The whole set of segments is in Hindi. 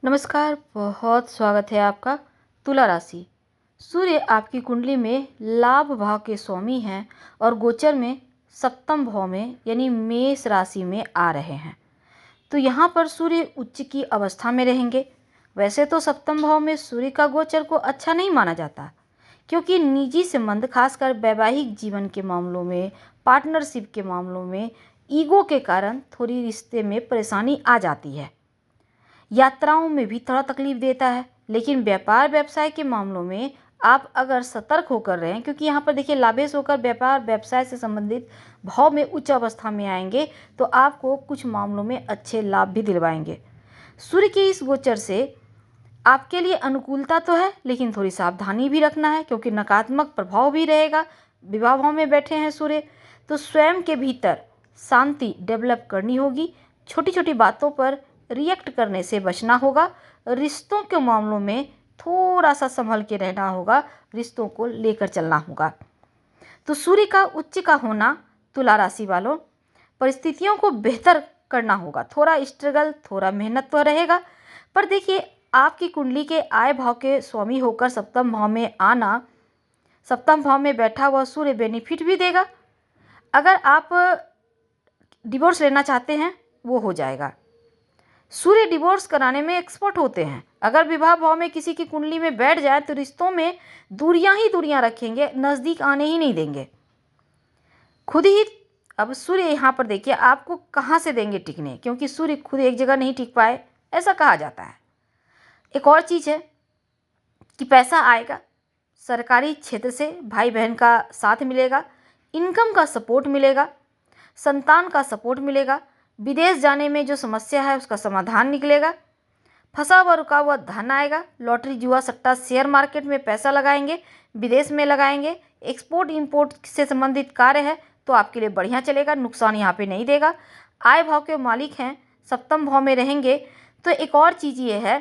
नमस्कार, बहुत स्वागत है आपका। तुला राशि। सूर्य आपकी कुंडली में लाभ भाव के स्वामी हैं और गोचर में सप्तम भाव में यानी मेष राशि में आ रहे हैं। तो यहाँ पर सूर्य उच्च की अवस्था में रहेंगे। वैसे तो सप्तम भाव में सूर्य का गोचर को अच्छा नहीं माना जाता, क्योंकि निजी संबंध खासकर वैवाहिक जीवन के मामलों में, पार्टनरशिप के मामलों में ईगो के कारण थोड़ी रिश्ते में परेशानी आ जाती है। यात्राओं में भी थोड़ा तकलीफ देता है, लेकिन व्यापार व्यवसाय के मामलों में आप अगर सतर्क होकर रहें, क्योंकि यहाँ पर देखिए लाभेश होकर व्यापार व्यवसाय से संबंधित भाव में उच्च अवस्था में आएंगे तो आपको कुछ मामलों में अच्छे लाभ भी दिलवाएंगे। सूर्य के इस गोचर से आपके लिए अनुकूलता तो है, लेकिन थोड़ी सावधानी भी रखना है, क्योंकि नकारात्मक प्रभाव भी रहेगा। विवाह भाव में बैठे हैं सूर्य, तो स्वयं के भीतर शांति डेवलप करनी होगी। छोटी छोटी बातों पर रिएक्ट करने से बचना होगा। रिश्तों के मामलों में थोड़ा सा संभल के रहना होगा, रिश्तों को लेकर चलना होगा। तो सूर्य का उच्च का होना तुला राशि वालों, परिस्थितियों को बेहतर करना होगा। थोड़ा स्ट्रगल, थोड़ा मेहनत तो रहेगा, पर देखिए आपकी कुंडली के आय भाव के स्वामी होकर सप्तम भाव में आना, सप्तम भाव में बैठा हुआ सूर्य बेनिफिट भी देगा। अगर आप डिवोर्स लेना चाहते हैं वो हो जाएगा। सूर्य डिवोर्स कराने में एक्सपर्ट होते हैं। अगर विवाह भाव में किसी की कुंडली में बैठ जाए तो रिश्तों में दूरियां ही दूरियां रखेंगे, नज़दीक आने ही नहीं देंगे खुद ही। अब सूर्य यहाँ पर देखिए आपको कहाँ से देंगे टिकने, क्योंकि सूर्य खुद एक जगह नहीं टिक पाए, ऐसा कहा जाता है। एक और चीज़ है कि पैसा आएगा, सरकारी क्षेत्र से भाई बहन का साथ मिलेगा, इनकम का सपोर्ट मिलेगा, संतान का सपोर्ट मिलेगा, विदेश जाने में जो समस्या है उसका समाधान निकलेगा, फंसा हुआ रुका हुआ धन आएगा, लॉटरी जुआ सट्टा शेयर मार्केट में पैसा लगाएंगे, विदेश में लगाएंगे, एक्सपोर्ट इंपोर्ट से संबंधित कार्य है तो आपके लिए बढ़िया चलेगा, नुकसान यहाँ पे नहीं देगा। आय भाव के मालिक हैं, सप्तम भाव में रहेंगे। तो एक और चीज़ ये है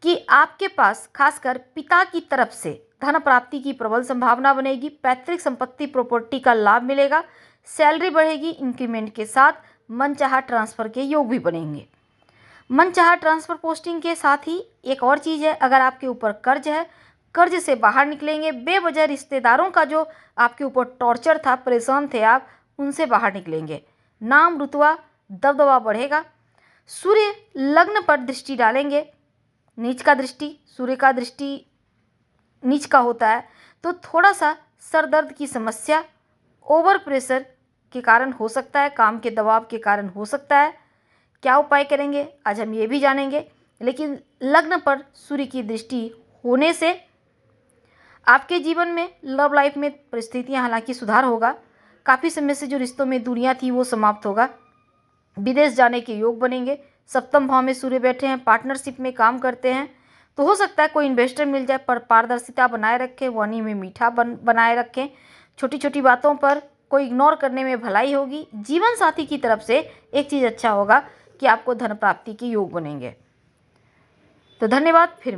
कि आपके पास खासकर पिता की तरफ से धन प्राप्ति की प्रबल संभावना बनेगी। पैतृक संपत्ति प्रॉपर्टी का लाभ मिलेगा, सैलरी बढ़ेगी, इंक्रीमेंट के साथ मनचाहा ट्रांसफ़र के योग भी बनेंगे। मनचाहा ट्रांसफ़र पोस्टिंग के साथ ही एक और चीज़ है, अगर आपके ऊपर कर्ज है, कर्ज से बाहर निकलेंगे। बेवजह रिश्तेदारों का जो आपके ऊपर टॉर्चर था, परेशान थे आप, उनसे बाहर निकलेंगे। नाम रुतबा दबदबा बढ़ेगा। सूर्य लग्न पर दृष्टि डालेंगे, नीच का दृष्टि, सूर्य का दृष्टि नीच का होता है, तो थोड़ा सा सर दर्द की समस्या, ओवर प्रेशर के कारण हो सकता है, काम के दबाव के कारण हो सकता है। क्या उपाय करेंगे आज हम ये भी जानेंगे। लेकिन लग्न पर सूर्य की दृष्टि होने से आपके जीवन में लव लाइफ में परिस्थितियां हालांकि सुधार होगा। काफ़ी समय से जो रिश्तों में दूरियां थी वो समाप्त होगा। विदेश जाने के योग बनेंगे। सप्तम भाव में सूर्य बैठे हैं, पार्टनरशिप में काम करते हैं तो हो सकता है कोई इन्वेस्टर मिल जाए, पर पारदर्शिता बनाए रखें, वाणी में मीठा बनाए रखें। छोटी छोटी बातों पर कोई इग्नोर करने में भलाई होगी। जीवन साथी की तरफ से एक चीज़ अच्छा होगा कि आपको धन प्राप्ति के योग बनेंगे। तो धन्यवाद, फिर